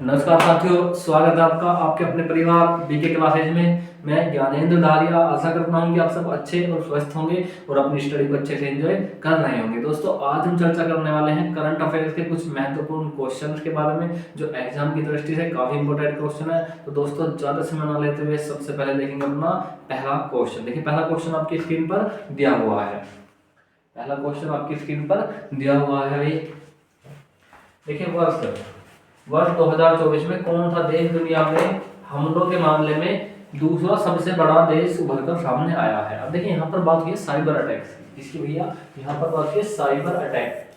नमस्कार साथियों, स्वागत है आपका आपके अपने परिवार बीके क्लासेज में। मैं ज्ञानेंद्र धारिया आशा करता हूँ कि आप सब अच्छे और स्वस्थ होंगे और अपनी स्टडी को अच्छे से एंजॉय कर रहे होंगे। दोस्तों, आज हम चर्चा करने वाले हैं करंट अफेयर्स के कुछ महत्वपूर्ण क्वेश्चंस के बारे में, जो एग्जाम की दृष्टि से काफी इंपॉर्टेंट क्वेश्चन है। तो दोस्तों, ज्यादा समय न लेते हुए सबसे पहले देखेंगे अपना पहला क्वेश्चन। देखिए, पहला क्वेश्चन आपकी स्क्रीन पर दिया हुआ है। पहला क्वेश्चन आपकी स्क्रीन पर दिया हुआ है भाई। देखिए, वर्ष 2024 में कौन सा देश दुनिया में हमलों के मामले में दूसरा सबसे बड़ा देश उभर कर सामने आया है। अब देखिए, यहाँ पर बात की है साइबर अटैक्स की। किसकी भैया? यहाँ पर बात की है साइबर अटैक।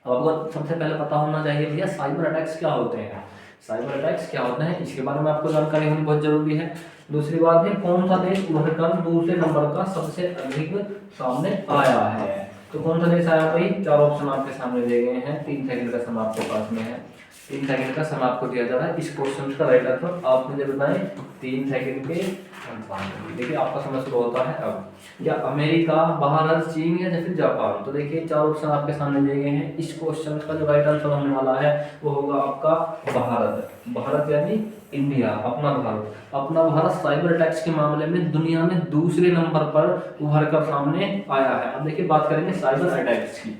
अब आपको सबसे पहले पता होना चाहिए भैया साइबर अटैक्स क्या होते हैं। साइबर अटैक्स क्या होते हैं इसके बारे में आपको जानकारी होनी बहुत जरूरी है। दूसरी बात है, कौन सा देश उभर कर दूसरे नंबर का सबसे अधिक सामने आया है। तो कौन सा देश आया भाई? चार ऑप्शन आपके सामने दिए गए हैं। 3 सेकंड का समय आपके पास में है। 3 सेकंड का समय आपको दिया जा रहा है। इस क्वेश्चन का राइट आंसर आप मुझे बताएं 3 सेकंड के अंतराल में। देखिए, आपका समय शुरू होता है अब। या अमेरिका, भारत, चीन या फिर जापान। तो देखिए, 4 ऑप्शन आपके सामने दिए गए हैं। इस क्वेश्चन का जो राइट आंसर होने वाला है वो होगा आपका भारत। भारत यानी इंडिया, अपना भारत। अपना भारत साइबर अटैक्स के मामले में दुनिया में दूसरे नंबर पर उभर कर सामने आया है। अब देखिए, बात करेंगे साइबर अटैक्स की।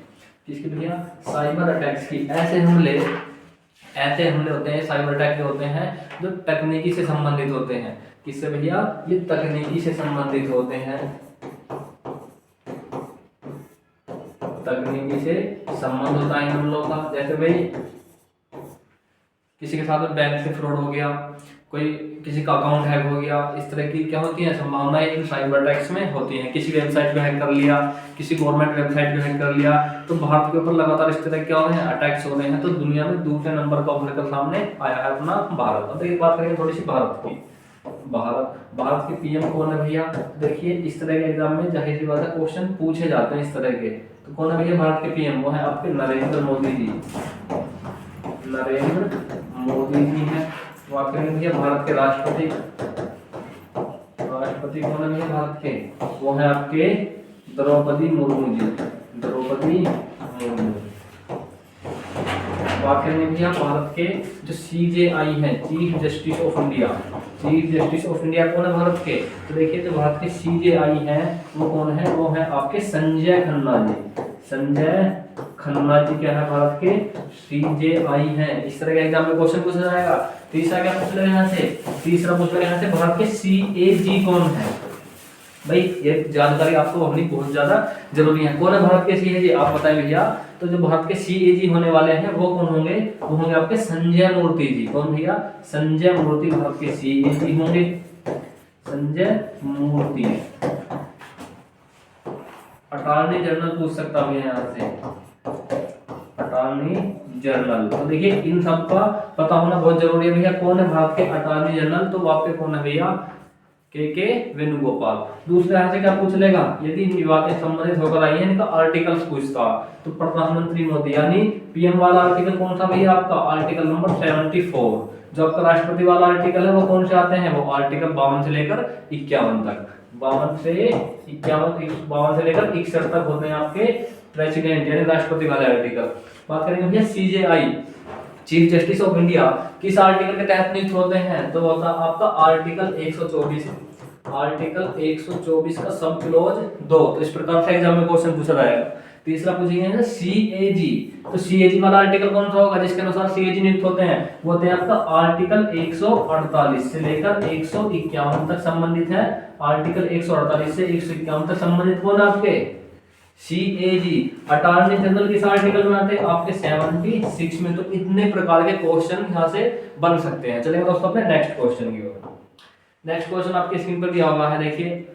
किसकी भैया? साइबर अटैक्स की। ऐसे हमले होते हैं, साइबर अटैक जो होते हैं जो तकनीकी से संबंधित होते हैं। किससे भैया? ये तकनीकी से संबंधित होते हैं। तकनीकी से संबंध होता है हम लोग का। जैसे भाई किसी के साथ में बैंक से फ्रॉड हो गया, कोई किसी का अकाउंट हैक हो गया, इस तरह की क्या होती है संभावनाएं इन साइबर अटैक्स में होती हैं। किसी वेबसाइट को हैक कर लिया, किसी गवर्नमेंट वेबसाइट को हैक कर लिया, तो भारत के ऊपर लगातार इस तरह क्या हो रहे हैं अटैक्स हो रहे हैं। तो दुनिया में दूसरे नंबर का उभर कर सामने आया है अपना भारत। अब देखिए, बात करेंगे थोड़ी सी भारत की। भारत के पीएम कौन है भैया? देखिए, इस तरह के एग्जाम में जाहिर सी बात है क्वेश्चन पूछे जाते हैं इस तरह के। तो कौन है भैया भारत के पीएम? वो है आपके नरेंद्र मोदी जी। नरेंद्र मोदी जी हैं। बात करेंगे भैया भारत के राष्ट्रपति कौन है भैया भारत के? वो है आपके द्रौपदी मुर्मू जी। द्रौपदी मुर्मू। बात करेंगे भैया भारत के जो सीजेआई है, chief justice of India. Chief justice of India कौन है भारत के? तो देखिए, जो भारत के सीजेआई हैं वो कौन है? वो है आपके संजय खन्ना जी। संजय खन्ना जी क्या है भारत के? सीजेआई हैं। इस तरह के एग्जाम में क्वेश्चन पूछा जाएगा। तीसरा क्या पूछ लेगा यहाँ से? तीसरा पूछ लेगा यहाँ से भारत के सीएजी कौन है। भाई, ये जानकारी आपको होनी बहुत ज्यादा जरूरी है। कौन है भारत के सीएजी? आप बताएं भैया। तो जो भारत के सीएजी होने वाले हैं वो कौन होंगे? वो होंगे आपके संजय मूर्ति जी। कौन भैया? संजय मूर्ति भारत के सीएजी होंगे। संजय मूर्ति। अटॉर्नी जनरल पूछ सकता हूँ यहाँ से, अटॉर्नी जनरल। तो देखिए, इन सब का पता होना बहुत जरूरी है भैया। कौन है भारत के अटॉर्नी जनरल? तो आपके कौन है भैया? के वेणुगोपाल। दूसरे यहाँ से क्या पूछ लेगा? यदि विवादें संबंधित होकर आई है इनका आर्टिकल्स पूछता, तो प्रधानमंत्री मोदी यानी पीएम वाला आर्टिकल कौन सा भैया आपका? Article number 74। जो आपका राष्ट्रपति वाला आर्टिकल है वो कौन से आते हैं? वो आर्टिकल 52 से लेकर 51 तक। 52 से लेकर 61 तक होते हैं आपके प्रेसिडेंट यानी राष्ट्रपति वाले आर्टिकल। बात करेंगे भैया CJI, chief justice of India, किस आर्टिकल के तहत नियुक्त होते हैं? तो होता आपका आर्टिकल 124। आर्टिकल 124 का सब क्लॉज 2। तो इस प्रकार से एग्जाम में क्वेश्चन पूछा जाएगा। तीसरा पूछेंगे सीएजी। तो सीएजी वाला आर्टिकल कौन सा होगा जिसके अनुसार सीएजी नियुक्त होते हैं? वो होते हैं आपका आर्टिकल 148 से लेकर 151 तक संबंधित है। आर्टिकल 148 से 151 तक संबंधित कौन है आपके? सीएजी। अटॉर्नी जनरल किस आर्टिकल में आते हैं? आपके 76 में। तो इतने प्रकार के क्वेश्चन यहाँ से बन सकते हैं। चलिए दोस्तों, अपने नेक्स्ट क्वेश्चन की ओर। नेक्स्ट क्वेश्चन आपके स्क्रीन पर दिया हुआ है। देखिए,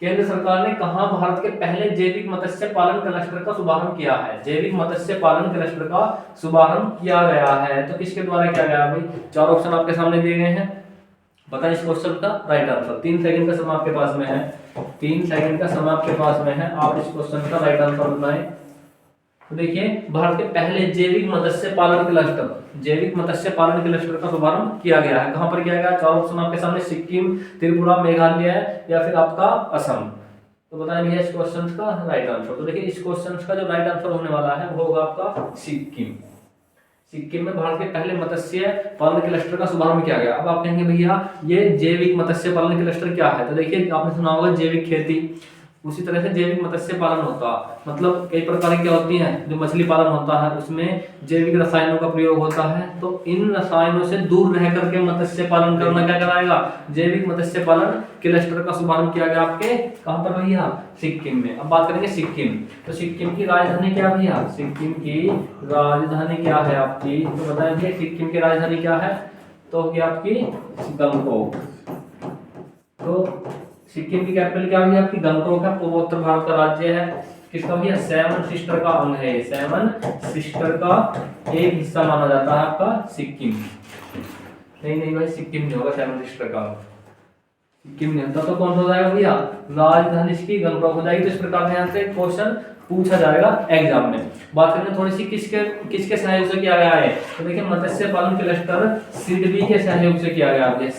केंद्र सरकार ने कहां भारत के पहले जैविक मत्स्य पालन क्लस्टर का शुभारंभ किया है? जैविक मत्स्य पालन क्लस्टर का शुभारंभ किया गया है। तो किसके द्वारा किया गया भाई? 4 ऑप्शन आपके सामने दिए गए हैं। बताएं इस क्वेश्चन का राइट आंसर। 3 सेकंड का समय आपके पास में है। 3 सेकंड का समय आपके पास में है। आप इस क्वेश्चन का राइट आंसर बताएं। तो देखिए, भारत के पहले जैविक मत्स्य पालन क्लस्टर का शुभारंभ किया गया है। कहां पर किया गया? 4 ऑप्शन आपके सामने, सिक्किम, त्रिपुरा, मेघालय या फिर आपका असम। तो बताएं भैया इस क्वेश्चन का राइट आंसर। तो देखिए, इस क्वेश्चन का जो राइट आंसर होने वाला है वो होगा आपका सिक्किम। सिक्किम में भारत के पहले मत्स्य पालन क्लस्टर का शुभारंभ किया गया। अब आप कहेंगे भैया ये जैविक मत्स्य पालन क्लस्टर क्या है, तो देखिए आपने सुना होगा जैविक खेती, उसी तरह से जैविक मत्स्य पालन होता, मतलब कई प्रकार की क्या होती हैं, जो मछली पालन होता है उसमें जैविक रसायनों का प्रयोग होता है, तो इन रसायनों से दूर रह करके मत्स्य पालन करना क्या कराएगा, जैविक मत्स्य पालन क्लस्टर का शुभारंभ किया गया आपके कहाँ पर भैया, सिक्किम में। अब बात करेंगे सिक्किम, तो सिक्किम की राजधानी क्या भैया, सिक्किम की राजधानी क्या है आपकी, तो बताएं भैया सिक्किम की राजधानी क्या है, तो होगी आपकी गंगटोक। तो सिक्किम की कैपिटल क्या हुई आपकी, गंगटोक है, पूर्वोत्तर भारत का राज्य है, किसका भैया, सेवन सिस्टर का अंग है, सेवन सिस्टर का एक हिस्सा माना जाता है आपका सिक्किम। नहीं नहीं भाई सिक्किम नहीं होगा सेवन सिस्टर का, सिक्किम नहीं होता तो कौन सा हो जाएगा भैया, राजधानी इसकी गंगटोक हो जाएगी। तो इस प्रकार से यहाँ से क्वेश्चन पूछा जाएगा एग्जाम में। बात करें थोड़ी सी किसके सहयोग से किया गया है, तो देखिए मत्स्य पालन क्लस्टर सिडबी के सहयोग से किया गया है,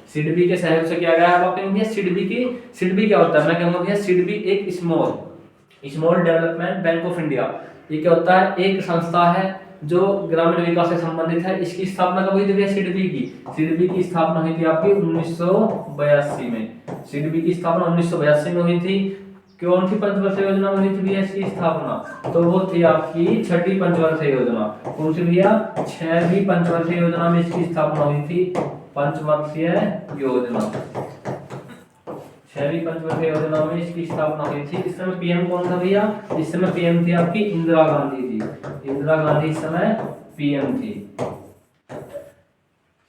सिडबी के सहयोग से किया गया है। आप कहेंगे सिडबी क्या होता है, मैं कहूंगा भैया सिडबी एक small development bank of India, ये क्या होता है, एक संस्था है जो ग्रामीण विकास से संबंधित है। इसकी स्थापना कब हुई थी भैया, सिडबी की स्थापना हुई थी आपकी 1982 में, सिडबी की स्थापना 1982 में हुई थी। कौन सी पंचवर्षीय योजना में हुई थी भैया इसकी स्थापना, तो वो थी आपकी छठी पंचवर्षीय योजना। कौन सी भैया, 6वीं पंचवर्षीय योजना में इसकी स्थापना हुई थी, पंचवर्षीय योजना, 6वीं पंचवर्षीय योजना में इसकी स्थापना हुई थी। इस समय पीएम कौन था भैया, इस समय पीएम थी आपकी इंदिरा गांधी जी, इंदिरा गांधी इस समय पीएम थी।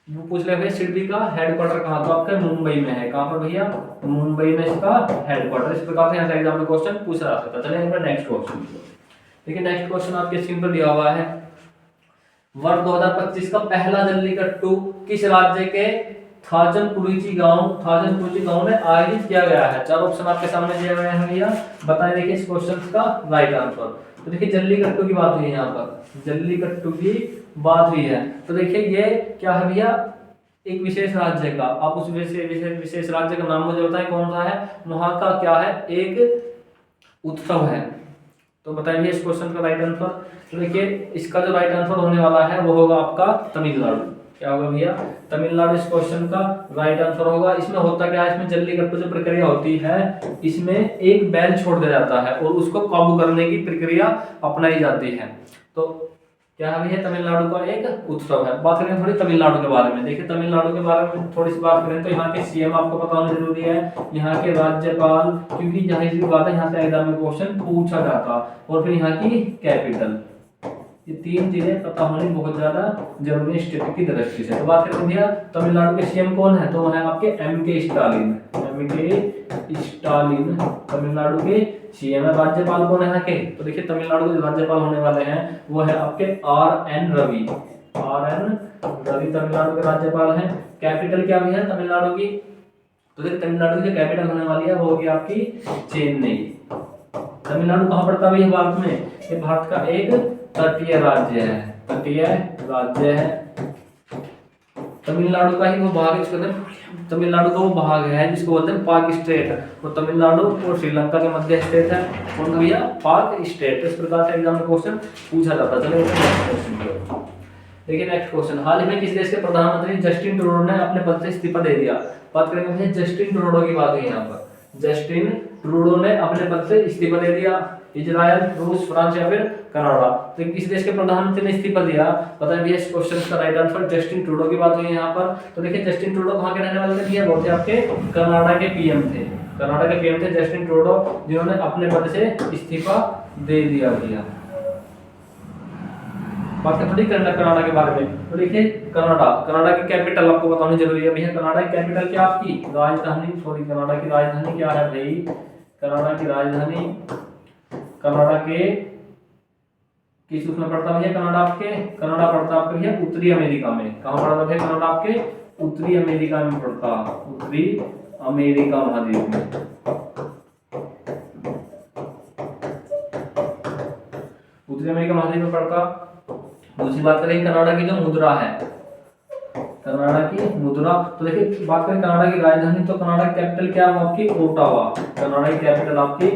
वो पूछ रहे भैया सिडबी का हेडक्वार्टर कहाँ, तो आपका मुंबई में है, कहाँ पर भैया, मुंबई में इसका हेडक्वार्टर। इस प्रकार से यहाँ से एग्जाम में क्वेश्चन पूछा जा सकता है। चलिए नेक्स्ट क्वेश्चन देखिए, नेक्स्ट क्वेश्चन आपके स्क्रीन पर दिया हुआ है, वर्ष 2025 का पहला जल्लीकट्टू किस राज्य के थाजनपुरीची गांव में आयोजित किया गया है। 4 ऑप्शन आपके सामने दिए गए हैं भैया, बताएं देखिए इस क्वेश्चन का राइट आंसर। तो देखिए जल्लीकट्टू की बात हुई है, यहाँ पर जल्लीकट्टू की बात हुई है, तो देखिए ये क्या है भैया, एक विशेष राज्य का, आप उस विशेष राज्य का नाम मुझे बताएं कौन सा है, वहां का क्या है, एक उत्सव है। तो बताइए इस क्वेश्चन का राइट आंसर। तो देखिए इसका जो राइट आंसर होने वाला है वो होगा आपका तमिलनाडु। क्या होगा भैया, तमिलनाडु इस क्वेश्चन का राइट आंसर होगा। इसमें होता क्या है, इसमें जल्लीकट्टू जो प्रक्रिया होती है, इसमें एक बैल छोड़ दिया जाता है और उसको काबू करने की प्रक्रिया अपनाई जाती है। तो क्या है भैया, तमिलनाडु का एक उत्सव है। बात करें थोड़ी तमिलनाडु के बारे में, देखिए तमिलनाडु के बारे में थोड़ी सी बात करें तो यहाँ के सीएम आपको पता होना जरूरी है, यहाँ के राज्यपाल, क्योंकि यहाँ की बात है, यहाँ से एग्जाम में क्वेश्चन पूछा जाता, और फिर यहाँ की कैपिटल, ये 3 चीजें पता होनी बहुत ज्यादा जरूरी है स्टेट की दृष्टि से। तो बात करें भैया तमिलनाडु के सीएम कौन है, तो वो है आपके एम.के. स्टालिन तमिलनाडु के सीएम है। राज्यपाल कौन है यहाँ के, तो देखिए तमिलनाडु के राज्यपाल होने वाले हैं वो है आपके आर.एन. रवि तमिलनाडु के राज्यपाल हैं। कैपिटल क्या भी है तमिलनाडु की, तो देखिए तमिलनाडु की कैपिटल होने वाली है वो होगी आपकी चेन्नई। तमिलनाडु कहाँ पड़ता है भारत में, ये भारत का एक तटीय राज्य है, तमिलनाडु का ही वो भाग, इसको तमिलनाडु का वो भाग है जिसको बोलते हैं पाक स्टेट, वो तमिलनाडु और श्रीलंका के मध्य स्टेट है, कौन भैया, पाक स्टेट। इस प्रकार से एग्जाम में क्वेश्चन पूछा जाता है। चलिए देखिए नेक्स्ट क्वेश्चन, हाल ही में किस देश के प्रधानमंत्री जस्टिन ट्रूडो ने अपने पद से इस्तीफा दे दिया। बात करेंगे भैया जस्टिन ट्रूडो की बात हुई यहाँ पर, जस्टिन ट्रूडो ने अपने पद से इस्तीफा दे दिया। इजराइल, रूस, फ्रांस या फिर कनाडा, तो किस देश के प्रधानमंत्री ने इस्तीफा दिया, बताइए भैया इस क्वेश्चन का राइट आंसर जस्टिन ट्रूडो की बात हुई है यहाँ पर। तो देखिए जस्टिन ट्रूडो कहाँ के रहने वाले थे भैया, वो थे आपके कनाडा के पीएम थे, जस्टिन ट्रूडो, जिन्होंने अपने पद से इस्तीफा दे दिया भैया। बात करते थोड़ी कनाडा के बारे में, तो देखिए कनाडा की कैपिटल आपको बतानी जरूरी है भैया। कनाडा की कैपिटल क्या आपकी राजधानी, कनाडा की राजधानी क्या है भाई, कनाडा की राजधानी, कनाडा के किस उसमें पड़ता भैया, कनाडा पड़ता आपके भैया उत्तरी अमेरिका में। कहाँ पड़ता भैया कनाडा आपके उत्तरी अमेरिका में पड़ता, उत्तरी अमेरिका महाद्वीप में, उत्तरी अमेरिका महाद्वीप में पड़ता। दूसरी बात करें कनाडा की जो मुद्रा है, कनाडा की मुद्रा। तो देखिए बात करें कनाडा की राजधानी, तो कनाडा की कैपिटल क्या है आपकी ओटावा। कनाडा की कैपिटल आपकी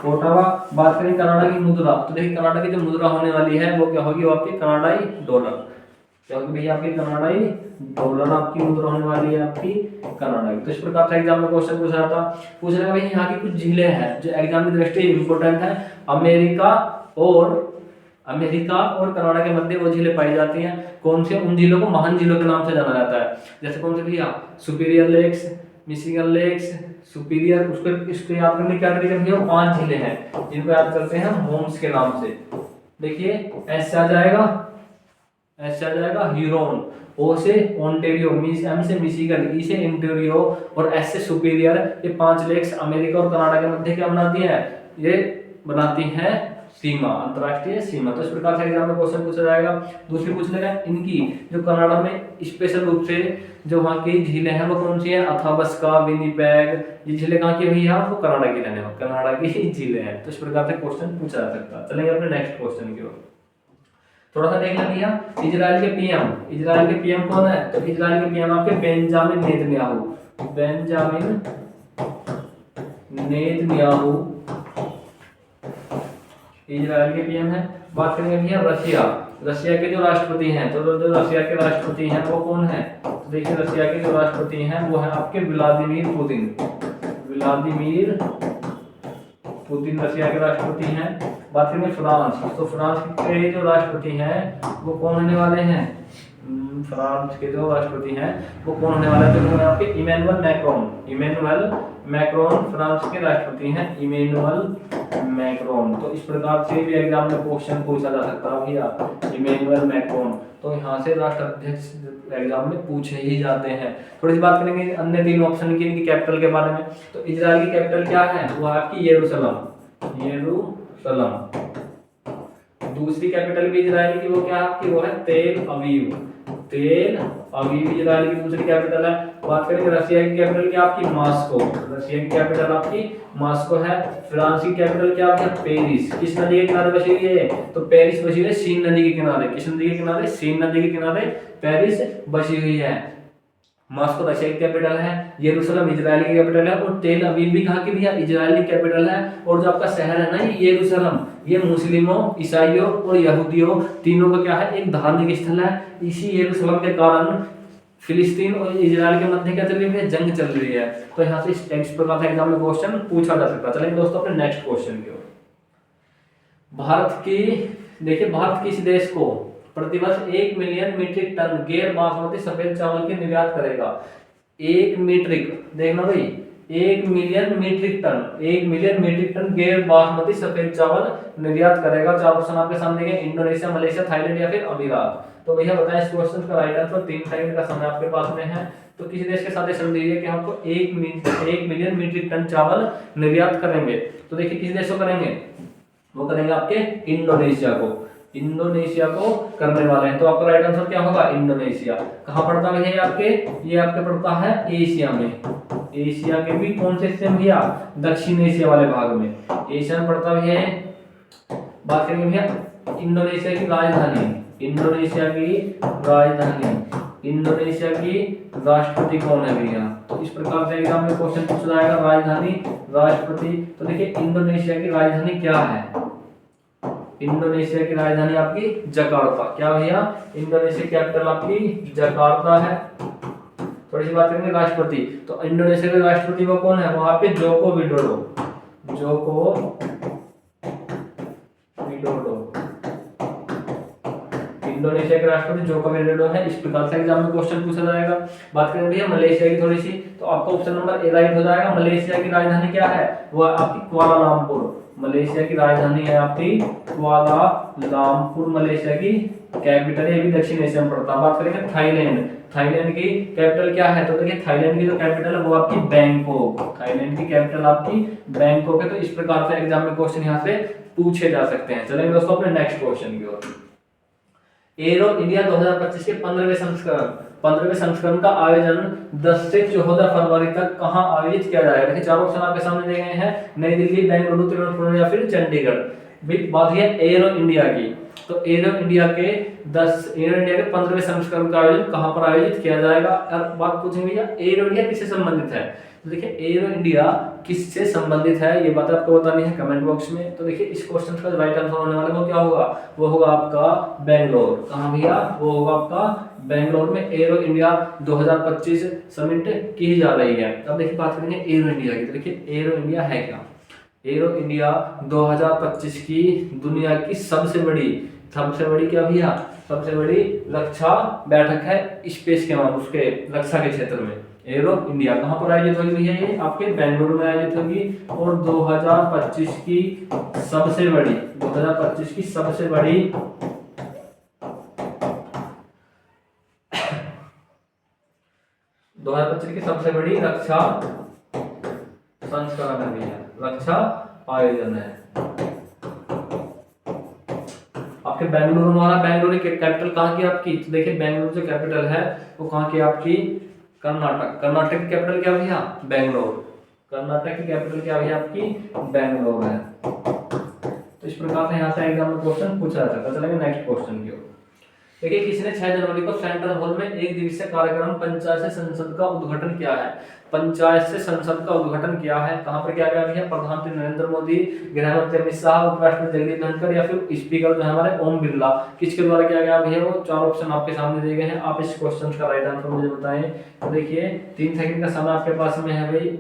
ओटावा। बात करें कनाडा की मुद्रा, तो देखिए कनाडा की जो मुद्रा होने वाली है वो क्या होगी, वो आपकी कनाडाई डॉलर। क्या होगी भैया आपकी कनाडाई डॉलर आपकी मुद्रा होने वाली है आपकी कनाडाई। तो इस प्रकार से एग्जाम में क्वेश्चन पूछा जाता, पूछ रहे भाई यहाँ की कुछ झीलें हैं जो एग्जाम की दृष्टि इंपोर्टेंट है। अमेरिका और कनाडा के मध्य वो झीलें पाई जाती हैं। कौन से? उन झीलों को महान झीलों के नाम से जाना जाता है। जैसे कौन से भैया? Superior lakes, Michigan lakes, Superior. उसको याद करने क्या तरीका भैया? 5 झीलें हैं जिनको याद करते हैं मोम्स के नाम से। देखिए एस से आ जाएगा, ह्यूरोन, ओ से ओंटेरियो, एम से मिशिगन, ई से इंटेरियो और एस से सुपीरियर। ये 5 लेक्स अमेरिका और कनाडा के मध्य क्या बनाती हैं? ये बनाती हैं सीमा, अंतरराष्ट्रीय सीमा। तो इस प्रकार से एग्जाम में क्वेश्चन पूछा जाएगा। दूसरी पूछ लेगा इनकी जो कनाडा में स्पेशल रूप से जो वहाँ की झीलें हैं वो कौन सी है? अथाबस्का, विनिपेग। ये झीलें कहाँ की भैया? वो कनाडा की रहने वाली कनाडा की झीलें हैं। तो इस प्रकार से क्वेश्चन पूछा जा सकता है। चलेंगे अपने नेक्स्ट क्वेश्चन की ओर। थोड़ा सा देख लें भैया, इजराइल के पीएम कौन है? तो इजराइल के पीएम आपके बेंजामिन नेतन्याहू इजराइल के पीएम है। बात करेंगे भैया रशिया के जो राष्ट्रपति हैं, तो जो रशिया के राष्ट्रपति हैं वो कौन है? तो देखिए रशिया के जो राष्ट्रपति हैं वो है आपके व्लादिमीर पुतिन रशिया के राष्ट्रपति हैं। बात करेंगे फ्रांस, तो फ्रांस के जो राष्ट्रपति हैं वो कौन होने वाले हैं? फ्रांस के जो राष्ट्रपति हैं वो कौन होने वाले हैं? तो आपके इमैनुअल मैक्रोन फ्रांस के राष्ट्रपति हैं, इमैनुअल मैक्रोन। तो इस प्रकार से भी एग्जाम में क्वेश्चन पूछा जा सकता है भैया, इमैनुअल मैक्रोन। तो यहाँ से राष्ट्राध्यक्ष एग्जाम में पूछे ही जाते हैं। थोड़ी सी बात करेंगे अन्य 3 ऑप्शन की, इनकी कैपिटल के बारे में। तो इजराइल की कैपिटल क्या है? वो आपकी यरूशलेम। दूसरी कैपिटल भी इजराइल की वो क्या आपकी? वो है तेल अवीव इजराइल की दूसरी कैपिटल है। बात करेंगे रशिया की कैपिटल क्या आपकी? मॉस्को है। फ्रांस की कैपिटल क्या है? पेरिस। किस नदी के किनारे बसी हुई है? तो पेरिस बसी हुई है सीन नदी के किनारे। किस नदी के किनारे? सीन नदी के किनारे पेरिस बसी हुई है। मॉस्को रशिया की कैपिटल है, यरूशलेम इजराइल की कैपिटल है और तेल अवीव भी कहाँ की भैया? इजराइल की कैपिटल है। और जो आपका शहर है ना ये यरूशलेम, ये मुस्लिमों, ईसाइयों और यहूदियों तीनों का क्या है? एक धार्मिक स्थल है। इसी यरूशलेम के कारण फिलिस्तीन और इजराइल के मध्य क्या चल रही है? जंग चल रही है। तो यहाँ से इस प्रकार का एग्जाम में क्वेश्चन पूछा जा सकता है। चलेंगे दोस्तों अपने नेक्स्ट क्वेश्चन की ओर। भारत किस देश को प्रतिवर्ष 1 मिलियन मीट्रिक टन गैर बासमती सफेद चावल के निर्यात करेगा? 1 मीट्रिक, देखना भाई, 1 मिलियन मीट्रिक टन गैर बासमती सफेद चावल निर्यात करेगा। 4 ऑप्शन आपके सामने हैं, इंडोनेशिया, मलेशिया, थाईलैंड या फिर अमीरात। तो भैया बताएं इस क्वेश्चन का राइट आंसर। 3 सेकंड का समय आपके पास में है। तो किसी देश के साथ ये संधि है कि हमको 1 मिलियन मीट्रिक टन चावल निर्यात करेंगे। तो देखिए किस देश को करेंगे? वो करेंगे आपके इंडोनेशिया को करने वाले हैं। तो आपका राइट आंसर क्या होगा? इंडोनेशिया। कहाँ पड़ता है आपके? ये आपके पड़ता है एशिया में। एशिया के भी कौन से हिस्से में भैया? दक्षिण एशिया वाले भाग में एशिया में पड़ता है। बात करेंगे भैया इंडोनेशिया की राष्ट्रपति कौन है भैया? तो इस प्रकार से एग्जाम में क्वेश्चन पूछा जाएगा, राष्ट्रपति। तो देखिए इंडोनेशिया की राजधानी क्या है? इंडोनेशिया की राजधानी आपकी जकार्ता। क्या भैया? इंडोनेशिया कैपिटल आपकी जकार्ता है। थोड़ी सी बात करेंगे राष्ट्रपति, तो इंडोनेशिया के राष्ट्रपति वो कौन है? वहां पे जोको विडोडो। इंडोनेशिया के राष्ट्रपति जोको विडोडो है। इस प्रकार से एग्जाम में क्वेश्चन पूछा जाएगा। बात करें भैया मलेशिया की थोड़ी सी, तो आपका ऑप्शन नंबर ए राइट हो जाएगा। मलेशिया की राजधानी क्या है? वो आपकी कुआलालंपुर। मलेशिया की राजधानी है आपकी कुआलालंपुर, मलेशिया की कैपिटल है। ये भी दक्षिण एशिया में पड़ता है। बात करेंगे थाईलैंड की कैपिटल क्या है? तो देखिए थाईलैंड की जो कैपिटल है वो आपकी बैंकॉक। थाईलैंड की कैपिटल आपकी बैंकॉक है। तो इस प्रकार से एग्जाम में क्वेश्चन यहाँ से पूछे जा सकते हैं। चलेंगे दोस्तों अपने नेक्स्ट क्वेश्चन की ओर। एरो इंडिया 2025 के 15वें संस्करण का आयोजन 10 से 14 फरवरी तक कहां आयोजित किया जाएगा? देखिए 4 ऑप्शन आपके सामने दिए गए हैं, नई दिल्ली, बेंगलुरु, तिरुवनंतपुरम या फिर चंडीगढ़। बात है एरो इंडिया की, तो एरो इंडिया के 15वें संस्करण का आयोजन कहाँ पर आयोजित किया जाएगा। और बात पूछेंगे भैया एरो इंडिया किससे संबंधित है, तो देखिए एरो इंडिया किससे संबंधित है ये बात आपको बतानी है कमेंट बॉक्स में। तो देखिए इस क्वेश्चन का राइट आंसर होने वाला वो क्या होगा, वो होगा आपका बेंगलोर। कहाँ भैया, वो होगा आपका बेंगलोर में एरो इंडिया 2025 समिट की जा रही है। अब देखिए बात करेंगे एरो इंडिया की। तो देखिए एरो इंडिया है क्या, एरो इंडिया 2025 की दुनिया की सबसे बड़ी क्या भैया, सबसे बड़ी रक्षा बैठक है स्पेस के नाम उसके रक्षा के क्षेत्र में। एरो इंडिया कहाँ पर आयोजित होगी भैया, ये आपके बेंगलुरु में आयोजित होगी। और 2025 की सबसे बड़ी 2025 की सबसे बड़ी 2025 की सबसे बड़ी रक्षा संस्करण है भैया, रक्षा आयोजन है आपके बेंगलुरु में। हमारा बेंगलुरु की कैपिटल कहाँ की आपकी, तो देखिए बेंगलुरु जो कैपिटल है वो कहाँ की आपकी, कर्नाटक। कर्नाटक की कैपिटल क्या भैया, बेंगलोर। कर्नाटक की कैपिटल क्या भैया आपकी, बेंगलोर है। तो इस प्रकार से यहाँ से एग्जाम में क्वेश्चन पूछा जा सकता है। चलेंगे नेक्स्ट क्वेश्चन की ओर। देखिए किसने 6 जनवरी को सेंट्रल हॉल में एक दिवसीय कार्यक्रम पंचायत से संसद का उद्घाटन किया है। पंचायत से संसद का उद्घाटन किया है, कहां पर किया गया है, प्रधानमंत्री नरेंद्र मोदी, गृह मंत्री अमित शाह, उपराष्ट्रपति जगदीप धनखड़ या फिर स्पीकर जो है हमारे ओम बिरला, किसके द्वारा किया गया भैया, वो 4 ऑप्शन आपके सामने दिए गए हैं। आप इस क्वेश्चन का राइट आंसर मुझे बताएं। तो देखिए 3 सेकंड का समय आपके पास में है भाई।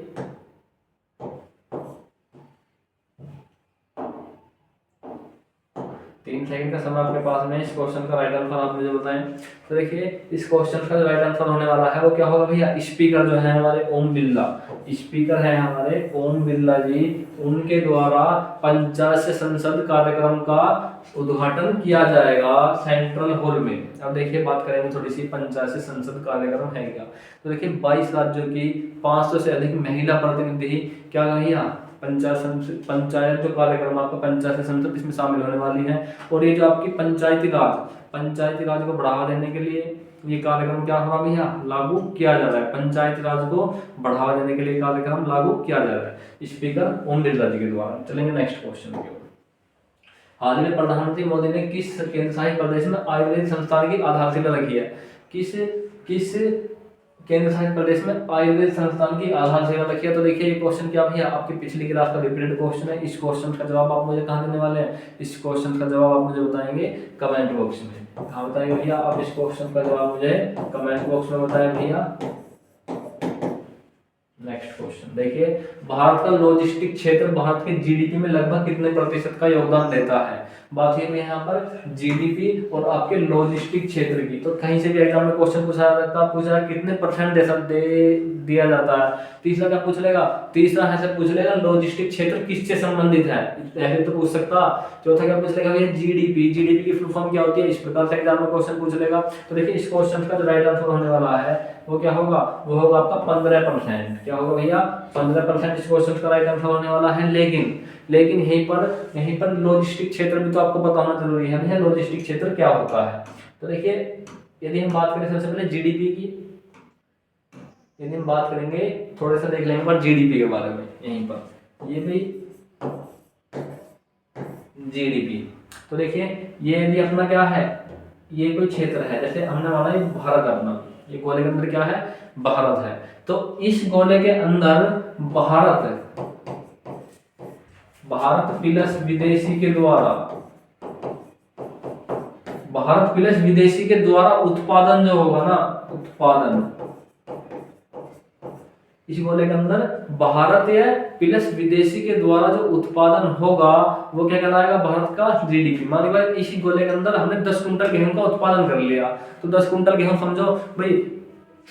3 सेकंड का समय आपके पास में, इस क्वेश्चन का राइट आंसर आप मुझे बताएं। तो देखिए इस क्वेश्चन का जो राइट आंसर होने वाला है वो क्या होगा भैया, स्पीकर जो है हमारे ओम बिरला, स्पीकर है हमारे ओम बिरला जी, उनके द्वारा पंचायत से संसद कार्यक्रम का उद्घाटन किया जाएगा सेंट्रल हॉल में। अब देखिए बात करेंगे थोड़ी सी पंचायत से संसद कार्यक्रम है क्या। तो देखिए 22 राज्यों की 500 से अधिक महिला प्रतिनिधि क्या भैया पंचायत जो कार्यक्रम आपका पंचायत से संसद इसमें शामिल होने वाली है। और ये जो आपकी पंचायती राज को बढ़ावा देने के लिए ये कार्यक्रम क्या हुआ भैया, लागू किया जा रहा है। पंचायती राज को बढ़ावा देने के लिए कार्यक्रम लागू किया जा रहा है स्पीकर ओम बिरला जी के द्वारा। चलेंगे नेक्स्ट क्वेश्चन की ओर। हाल ही में प्रधानमंत्री मोदी ने किस केंद्र शासित प्रदेश में आयुर्वेद संस्थान की आधारशिला रखी है, किस केंद्र शासित प्रदेश में आयुर्वेद संस्थान की आधारशिला रखी है। तो देखिए ये क्वेश्चन क्या भैया आपकी पिछली क्लास का रिपीटेड क्वेश्चन है। इस क्वेश्चन का जवाब आप मुझे कहाँ देने वाले हैं, इस क्वेश्चन का जवाब आप मुझे बताएंगे कमेंट बॉक्स में। हाँ बताइए भैया, आप इस क्वेश्चन का जवाब मुझे कमेंट बॉक्स में बताएं भैया। नेक्स्ट क्वेश्चन देखिए, भारत का लॉजिस्टिक क्षेत्र भारत के जीडीपी में लगभग कितने प्रतिशत का योगदान देता है। बात है यहाँ पर जीडीपी और आपके लॉजिस्टिक क्षेत्र की। तो कहीं से भी एग्जाम में क्वेश्चन पूछा जा सकता है, पूछा कितने परसेंट दिया जाता है। तीसरा क्या पूछ लेगा, तीसरा ऐसे पूछ लेगा लॉजिस्टिक क्षेत्र किससे संबंधित है, ऐसे तो पूछ सकता। चौथा क्या पूछ लेगा भैया, जीडीपी की फुल फॉर्म क्या होती है, इस प्रकार से एग्जाम में क्वेश्चन पूछ लेगा। तो देखिए इस क्वेश्चन का जो राइट आंसर होने वाला है वो क्या होगा, वो होगा आपका 15%। क्या होगा भैया, 15% इस क्वेश्चन का राइट आंसर होने वाला है। लेकिन यहीं पर लॉजिस्टिक क्षेत्र भी तो आपको पता होना जरूरी है भैया, लॉजिस्टिक क्षेत्र क्या होता है। तो देखिए यदि हम बात करें सबसे पहले जीडीपी की, यदि हम बात करेंगे थोड़ा सा देख लेंगे पर जीडीपी के बारे में यहीं पर, ये भी जीडीपी। तो देखिए ये यदि अपना क्या है, ये कोई क्षेत्र है, जैसे हमने माना ये भारत अपना, ये गोले के अंदर क्या है, भारत है। तो इस गोले के अंदर भारत प्लस विदेशी के द्वारा उत्पादन जो होगा ना, उत्पादन इस गोले के अंदर भारत या प्लस विदेशी के द्वारा जो उत्पादन होगा वो क्या कहलाएगा, भारत का जीडीपी। मान लीजिए इसी गोले के अंदर हमने 10 कुंटल गेहूं का उत्पादन कर लिया, तो 10 कुंटल गेहूं समझो भाई,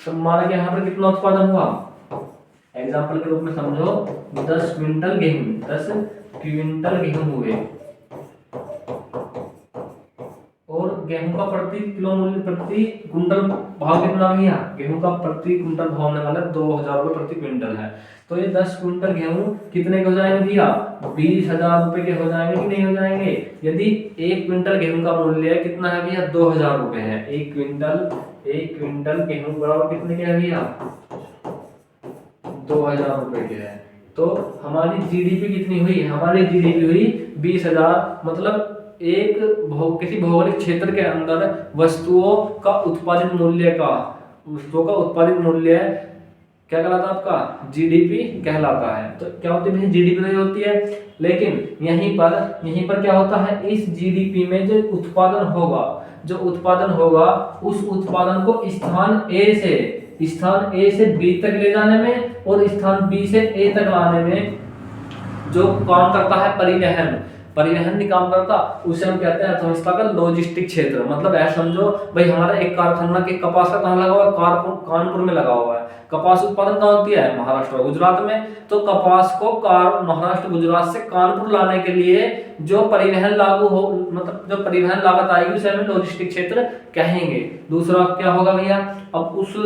माना कि यहाँ पर कितना उत्पादन हुआ, एग्जाम्पल के रूप में समझो 10 क्विंटल गेहूं हुए, और गेहूं का प्रति किलो मूल्य प्रति कुंटल भाव कितना भैया, गेहूं का प्रति कुंटल भाव होने वाला 2000 रुपए प्रति क्विंटल है। तो ये 10 क्विंटल गेहूं कितने के हो जाएंगे भैया, 20,000 रुपए के हो जाएंगे कि नहीं हो जाएंगे। यदि 1 क्विंटल गेहूं का मूल्य कितना है भैया, 2000 रुपए है। 1 क्विंटल गेहूं बराबर कितने के है भैया, 2000 रुपए के है। तो हमारी जीडीपी कितनी हुई, हमारी जीडीपी हुई 20,000, मतलब किसी भौगोलिक क्षेत्र के अंदर वस्तुओं का उत्पादित मूल्य क्या कहलाता है आपका, जीडीपी कहलाता है। तो क्या होती है, जीडीपी तो होती है, लेकिन यहीं पर क्या होता है, इस जीडीपी में जो उत्पादन होगा उस उत्पादन को स्थान ए से बी तक ले जाने में और स्थान बी से ए तक लाने में जो काम करता है परिवहन नहीं काम करता, उसे हम कहते हैं अर्थव्यवस्था का लॉजिस्टिक क्षेत्र। मतलब ऐसा समझो भाई, हमारा एक कारखाना के कपास का कहाँ लगा हुआ है, कानपुर में लगा हुआ है। कपास उत्पादन कहाँ होती है, महाराष्ट्र और गुजरात में। तो कपास को महाराष्ट्र गुजरात से कानपुर लाने के लिए जो परिवहन लागत आएगी उसे हम लॉजिस्टिक क्षेत्र कहेंगे। दूसरा क्या होगा भैया, अब उस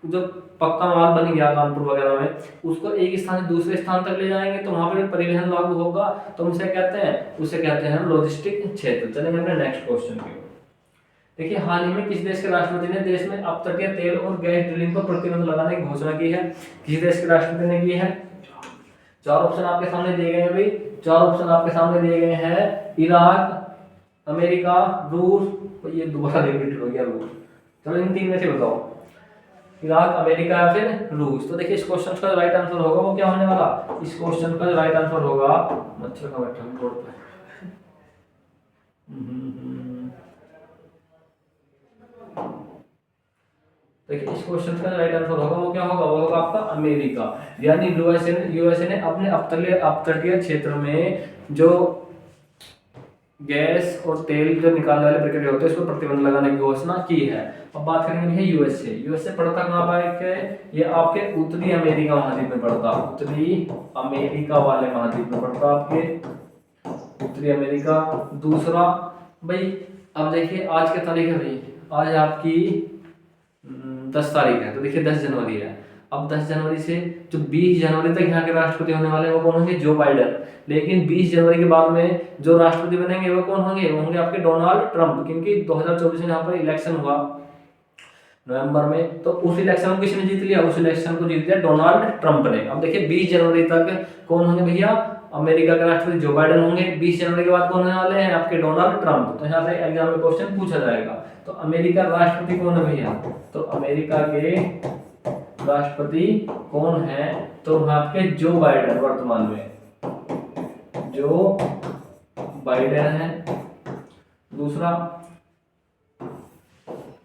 जो पक्का माल बन गया कानपुर वगैरह में, उसको एक स्थान से दूसरे स्थान तक ले जाएंगे, तो वहां पर परिवहन लागू होगा, तो उसे कहते हैं लॉजिस्टिक क्षेत्र। चलेंगे अपने नेक्स्ट क्वेश्चन की ओर। देखिए, हाल ही में किस देश के राष्ट्रपति ने देश में अपतटीय तेल और गैस ड्रिलिंग पर प्रतिबंध लगाने की घोषणा की है? किस देश के राष्ट्रपति ने की है? चार ऑप्शन आपके सामने दिए गए हैं भाई, चार ऑप्शन आपके सामने दिए गए हैं, इराक, अमेरिका, रूस, ये दोबारा रिपीट हो गया रूस। चलो इन तीन में से बताओ, इराक, अमेरिका या फिर रूस। तो देखिए, इस क्वेश्चन का राइट आंसर होगा वो क्या होने वाला, इस क्वेश्चन का राइट आंसर होगा, मच्छर का बैठा रोड पे, देखिए इस क्वेश्चन का राइट आंसर होगा वो क्या होगा, वो होगा आपका अमेरिका। यानी यूएसए ने अपने अपतटीय क्षेत्र में जो गैस और तेल जो निकालने वाले प्रक्रिया होते हैं उस पर प्रतिबंध लगाने की घोषणा की है। अब बात करेंगे यूएसए पड़ता कहाँ पर, ये आपके उत्तरी अमेरिका महाद्वीप में पड़ता, उत्तरी अमेरिका वाले महाद्वीप में पड़ता आपके उत्तरी अमेरिका। दूसरा भाई, अब देखिए आज क्या तारीख है भाई, आज आपकी 10 तारीख है, तो देखिए 10 जनवरी है। अब 10 जनवरी से जो 20 जनवरी तक यहाँ के राष्ट्रपति होने वाले हैं वो कौन होंगे, जो बाइडेन। लेकिन 20 जनवरी के बाद में जो राष्ट्रपति बनेंगे वो कौन होंगे, वो होंगे आपके डोनाल्ड ट्रंप, क्योंकि 2024 में यहाँ पर इलेक्शन हुआ नवंबर में, तो उस इलेक्शन को किसने जीत लिया, उस इलेक्शन को जीत लिया डोनाल्ड ट्रंप ने। अब देखिए 20 जनवरी तक कौन होंगे भैया, अमेरिका के राष्ट्रपति जो बाइडेन होंगे। 20 जनवरी के बाद कौन होने वाले हैं, आपके डोनाल्ड ट्रंप। तो यहाँ से एग्जाम में क्वेश्चन पूछा जाएगा, तो अमेरिका राष्ट्रपति कौन है भैया, तो अमेरिका के राष्ट्रपति कौन है, तो आपके जो बाइडेन, वर्तमान में जो बाइडेन है। दूसरा,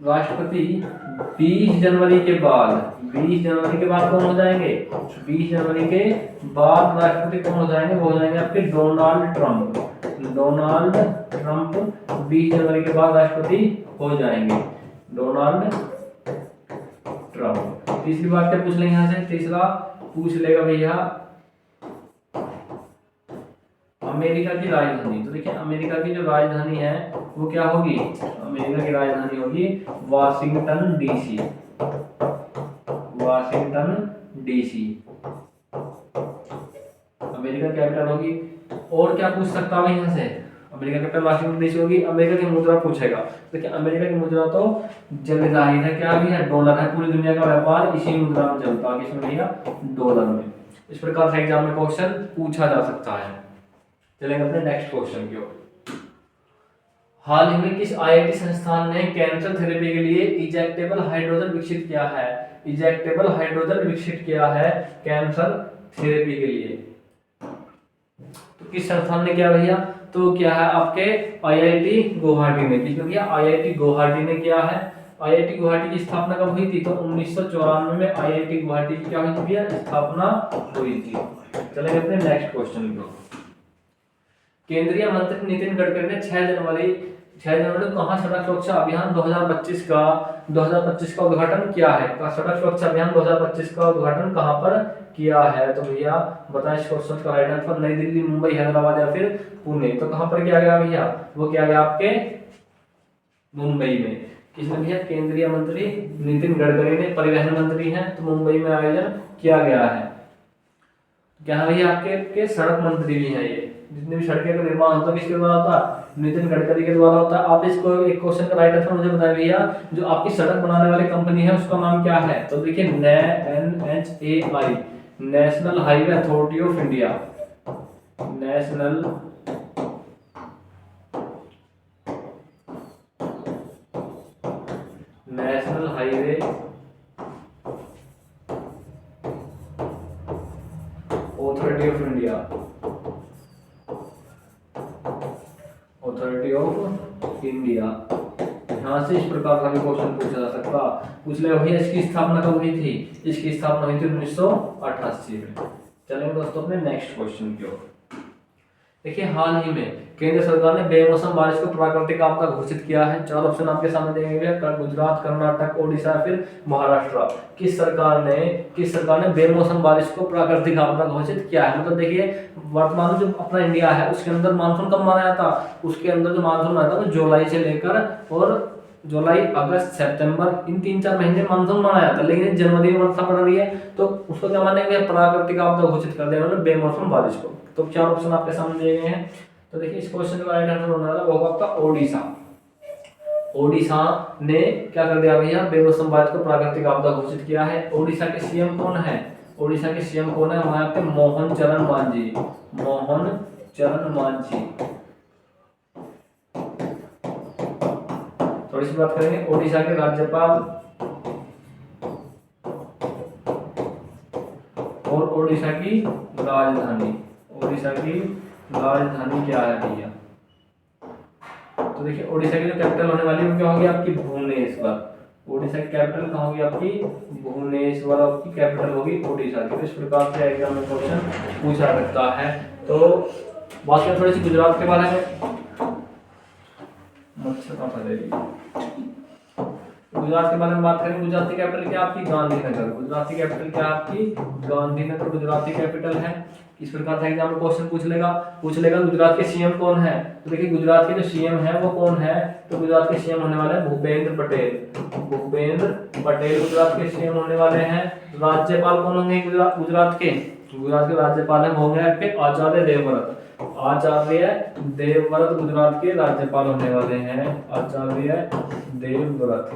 राष्ट्रपति 20 जनवरी के बाद कौन हो जाएंगे, 20 जनवरी के बाद राष्ट्रपति कौन हो जाएंगे, वो हो जाएंगे आपके डोनाल्ड ट्रंप। 20 जनवरी के बाद राष्ट्रपति हो जाएंगे डोनाल्ड ट्रंप। तीसरी बात क्या पूछ लेंगे यहाँ से, तीसरा पूछ लेगा भैया अमेरिका की राजधानी। तो देखिए अमेरिका की जो राजधानी है वो क्या होगी, अमेरिका की राजधानी होगी वाशिंगटन डीसी। अमेरिका कैपिटल होगी। और क्या पूछ सकता हूँ यहाँ से, अमेरिका कैपिटल वाशिंगटन डीसी होगी। अमेरिका की मुद्रा पूछेगा, देखिए अमेरिका की मुद्रा तो जग जाहिर है क्या भी है, डॉलर है। पूरी दुनिया का व्यापार इसी मुद्रा में चलता है, किसमें भैया, डॉलर में। इस प्रकार से एग्जाम में क्वेश्चन पूछा जा सकता है। चलेंगे अपने नेक्स्ट क्वेश्चन की ओर। हाल ही में किस आईआईटी संस्थान ने कैंसर थेरेपी के लिए इजेक्टेबल हाइड्रोजन विकसित किया है, कैंसर थेरेपी के लिए। तो किस संस्थान ने किया भैया, तो क्या है आपके आईआईटी गुवाहाटी ने। किसने किया, आईआईटी गुवाहाटी ने किया है। आईआईटी गुवाहाटी की स्थापना कब हुई थी, तो 1994 में आईआईटी गुवाहाटी की क्या हुई थी भैया, स्थापना हुई थी। चलेंगे अपने नेक्स्ट क्वेश्चन को। केंद्रीय मंत्री नितिन गडकरी ने 6 जनवरी को कहां सड़क सुरक्षा अभियान 2025 का उद्घाटन किया है। सड़क सुरक्षा अभियान 2025 का उद्घाटन कहां पर किया है, तो भैया बताएं इस क्वेश्चन का राइट आंसर। नई दिल्ली, मुंबई, हैदराबाद या फिर पुणे। तो कहां पर किया गया भैया, वो किया गया आपके मुंबई में। किसने भैया, केंद्रीय मंत्री नितिन गडकरी ने, परिवहन मंत्री हैं, तो मुंबई में आयोजन किया गया है। क्या भैया आपके सड़क मंत्री भी हैं, ये जितने भी सड़कें का निर्माण होता है किसके द्वारा होता है, नितिन गडकरी के द्वारा होता है। आप इसको एक क्वेश्चन का राइट आंसर मुझे बताएं भैया, जो आपकी सड़क बनाने वाली कंपनी है उसका नाम क्या है, तो देखिए NHAI, national highway authority of India. National national highway authority of India, authority of India. यहाँ से इस प्रकार का भी क्वेश्चन पूछा जा सकता। पूछ ले भैया इसकी स्थापना कब हुई थी? इसकी स्थापना हुई थी 1988 में। चलेंगे दोस्तों अपने नेक्स्ट क्वेश्चन की ओर। देखिए हाल ही में केंद्र सरकार ने बेमौसम बारिश को प्राकृतिक आपदा घोषित किया है। चार ऑप्शन आपके सामने दिए गए हैं, गुजरात, कर्नाटक, ओडिशा, फिर महाराष्ट्र। किस सरकार ने बेमौसम बारिश को प्राकृतिक आपदा घोषित किया है? मतलब देखिए वर्तमान में जो अपना इंडिया है उसके अंदर मानसून कब माना जाता? उसके अंदर जो मानसून आता है वो जुलाई से लेकर और जुलाई, अगस्त, सितंबर, इन 3-4 महीने मानसून माना जाता है। लेकिन जनवरी में वर्षा पड़ रही है तो उसको क्या मानेंगे? प्राकृतिक आपदा घोषित कर देना बेमौसम बारिश को। तो 4 ऑप्शन आपके सामने दिए गए हैं। तो देखिए इस क्वेश्चन का राइट आंसर होने वाला वो होगा आपका ओडिशा। ओडिशा ने क्या कर दिया भैया? बेमौसम बारिश को प्राकृतिक आपदा घोषित किया है। ओडिशा के सीएम कौन है? ओडिशा के सीएम कौन है? वहां पे मोहन चरण मांझी, मोहन चरण मांझी। थोड़ी सी बात करेंगे ओडिशा के राज्यपाल और ओडिशा की राजधानी। ओडिशा की राजधानी क्या है भैया? तो देखिए ओडिशा की जो कैपिटल होने वाली है वो क्या होगी? आपकी भुवनेश्वर। ओडिशा की कैपिटल कहाँ होगी? आपकी भुवनेश्वर आपकी कैपिटल होगी ओडिशा की। तो इस प्रकार से एग्जाम में क्वेश्चन पूछा सकता है। तो बात करें थोड़ी सी गुजरात के बारे में। गुजरात के बारे में बात करें, गुजरात की कैपिटल क्या आपकी? गांधीनगर। गुजरात की कैपिटल क्या आपकी? गांधीनगर गुजरात की कैपिटल है। इस प्रकार से एग्जाम में क्वेश्चन पूछ लेगा गुजरात के सीएम कौन है? तो देखिए गुजरात के जो सीएम है वो कौन है? तो गुजरात के सीएम होने वाले हैं भूपेंद्र पटेल। भूपेंद्र पटेल गुजरात के सीएम होने वाले हैं। राज्यपाल कौन होंगे गुजरात के? गुजरात के राज्यपाल है होंगे आपके आचार्य देवव्रत। आचार्य देवव्रत गुजरात के राज्यपाल होने वाले हैं, आचार्य देवव्रत।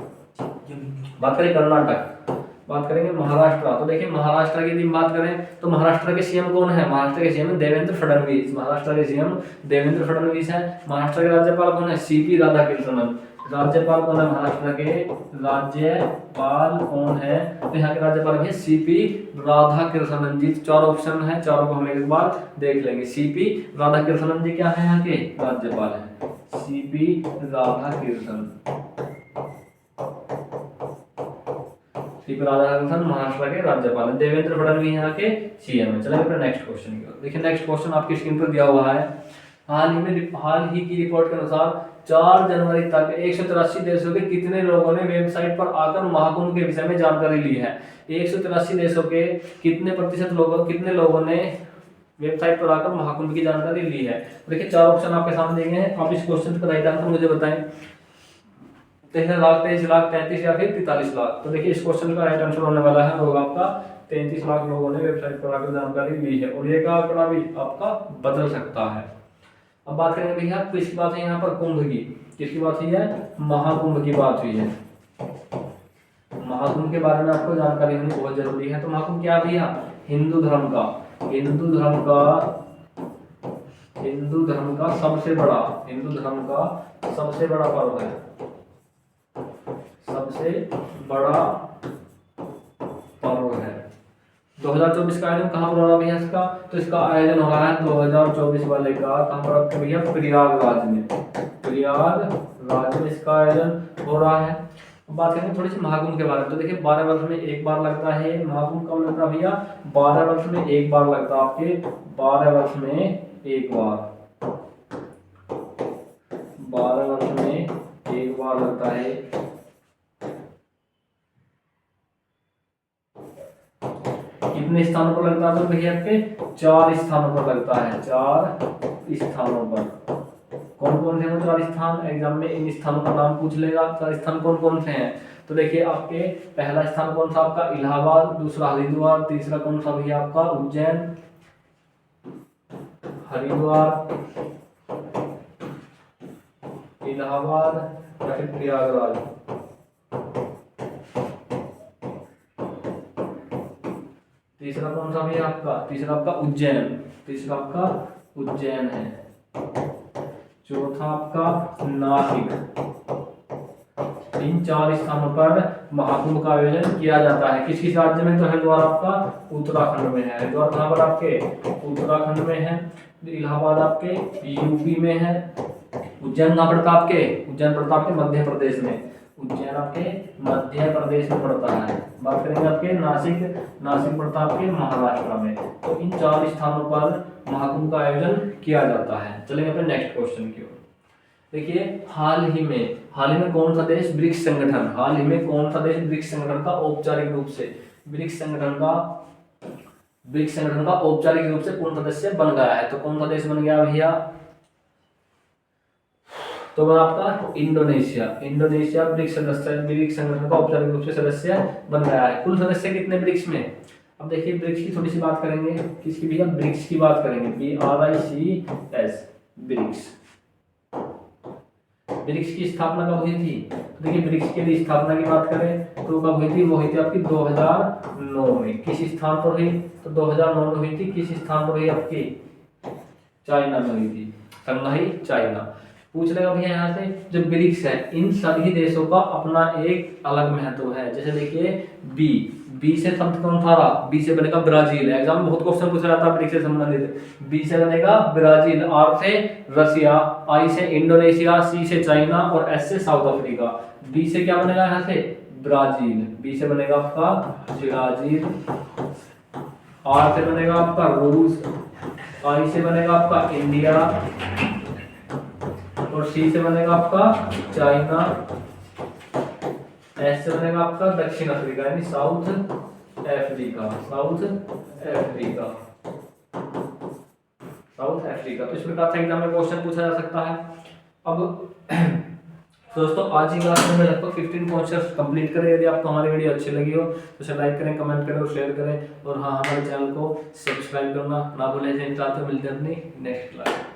बात करें कर्नाटक, बात करेंगे महाराष्ट्र। तो देखिए महाराष्ट्र की यदि बात करें तो महाराष्ट्र के सीएम कौन है? महाराष्ट्र के सीएम देवेंद्र फडणवीस। महाराष्ट्र के सीएम देवेंद्र फडणवीस है। महाराष्ट्र के राज्यपाल कौन है? सीपी राधाकृष्णन। राज्यपाल कौन है महाराष्ट्र के? राज्यपाल कौन है? तो यहाँ के राज्यपाल है सीपी राधाकृष्णन जी। 4 ऑप्शन है, चारों को हम एक बार देख लेंगे। सीपी राधाकृष्णन जी क्या है? यहाँ के राज्यपाल है सीपी राधाकृष्णन। सीपी राधाकृष्णन महाराष्ट्र के राज्यपाल है। देवेंद्र फडणवीस यहाँ के सीएम है। चलिए अपने नेक्स्ट क्वेश्चन की ओर। देखिए नेक्स्ट क्वेश्चन आपकी स्क्रीन पर दिया हुआ है। हाल ही की रिपोर्ट के अनुसार 4 जनवरी तक 183 देशों के कितने लोगों ने वेबसाइट पर आकर महाकुंभ के विषय में जानकारी ली है? 183 देशों के कितने लोगों ने वेबसाइट पर आकर महाकुंभ की जानकारी ली है? देखिए 4 ऑप्शन आपके सामने दिए हैं। आप इस क्वेश्चन का राइट आंसर मुझे बताएं। 13 लाख, 23 लाख, 33 या फिर 43 लाख। तो देखिए इस क्वेश्चन का राइट आंसर होने वाला है होगा आपका 33 लाख लोगों ने वेबसाइट पर आकर जानकारी ली है। और ये का आंकड़ा भी आपका बदल सकता है। अब बात करेंगे भैया किसकी बात है यहाँ पर? कुंभ की। किसकी बात हुई है? महाकुंभ की बात हुई है। महाकुंभ के बारे में आपको जानकारी होनी बहुत जरूरी है। तो महाकुंभ क्या भैया? हिंदू धर्म का सबसे बड़ा पर्व है। सबसे बड़ा पर्व है। 2024 का आयोजन कहाँ पर हो रहा है भैया इसका? तो इसका आयोजन हो रहा है 2024 वाले का कहाँ पर भैया? प्रयागराज में। प्रयागराज में इसका आयोजन हो रहा है। अब बात करेंगे थोड़ी सी महाकुंभ के बारे में। तो देखिए 12 वर्ष में एक बार लगता है महाकुंभ। कब लगता है भैया? 12 वर्ष में एक बार लगता है आपके। 12 वर्ष में एक बार, 12 वर्ष में एक बार लगता है। कितने स्थानों पर लगता है? तो भैया आपके 4 स्थानों पर लगता है। 4 स्थानों पर। कौन कौन से हैं 4 स्थान? एग्जाम में इन स्थानों का नाम पूछ लेगा। 4 स्थान कौन कौन से हैं? तो देखिए आपके पहला स्थान कौन सा आपका? इलाहाबाद। दूसरा हरिद्वार। तीसरा कौन सा भैया आपका? उज्जैन, हरिद्वार, इलाहाबाद या फिर प्रयागराज। तीसरा कौन सा भैया आपका? तीसरा आपका उज्जैन। तीसरा आपका उज्जैन है। चौथा आपका नासिक। इन 4 स्थानों पर महाकुंभ का आयोजन किया जाता है। किस किस राज्य में? तो हरिद्वार आपका उत्तराखंड में है। हरिद्वार कहाँ पर? आपके उत्तराखंड में है। इलाहाबाद आपके यूपी में है। उज्जैन कहाँ पड़ता आपके? उज्जैन पड़ता आपके मध्य प्रदेश में। उज्जैन आपके मध्य प्रदेश में पड़ता है। बात करेंगे आपके नासिक पड़ता आपके महाराष्ट्र में। तो इन 4 स्थानों पर महाकुंभ का आयोजन किया जाता है। चलेंगे अपने नेक्स्ट क्वेश्चन की ओर। देखिए, हाल ही में कौन सा देश ब्रिक्स संगठन, हाल ही में कौन सा देश ब्रिक्स संगठन का औपचारिक रूप से ब्रिक्स संगठन का औपचारिक रूप से पूर्ण सदस्य बन गया है? तो कौन सा देश बन गया भैया? तो वह आपका इंडोनेशिया ब्रिक्स संगठन का औपचारिक रूप से सदस्य बन गया है। कुल सदस्य कितने ब्रिक्स में? अब देखिए, ब्रिक्स की थोड़ी सी बात करेंगे। किसकी भैया? ब्रिक्स की बात करेंगे। BRICS BRICS. ब्रिक्स की स्थापना कब हुई थी? देखिए, ब्रिक्स की स्थापना की बात करें तो कब हुई थी? वो हुई थी आपकी 2009 में। किस स्थान पर हुई? तो 2009 में हुई थी। किस स्थान पर हुई? आपकी चाइना में हुई थी। Shanghai China. पूछ लेगा भैया यहाँ से, जो ब्रिक्स है इन सभी देशों का अपना एक अलग महत्व है। जैसे देखिए, बी से शब्द कौन था? बी से बनेगा ब्राजील। एग्जाम में बहुत क्वेश्चन पूछा जाता है ब्रिक्स से संबंधित। बी से बनेगा ब्राजील, आर से रसिया, आई से इंडोनेशिया, सी से चाइना और एस से साउथ अफ्रीका। बी से क्या बनेगा यहाँ से? ब्राजील। बी से बनेगा आपका ब्राजील, आर से बनेगा आपका रूस, आई से बनेगा आपका इंडिया और सी से बनेगा आपका चाइना, एस से बनेगा आपका दक्षिण अफ्रीका यानी साउथ अफ्रीका। तो इस प्रकार से एग्जाम में क्वेश्चन पूछा जा सकता है। अब दोस्तों, आज ही क्लास में लगभग 15 क्वेश्चन कंप्लीट करें। यदि आपको हमारी वीडियो अच्छी लगी हो तो इसे लाइक करें, कमेंट करें और शेयर करें। और हाँ, हमारे चैनल को सब्सक्राइब करना ना भूलें। मिलते हैं अपनी नेक्स्ट क्लास।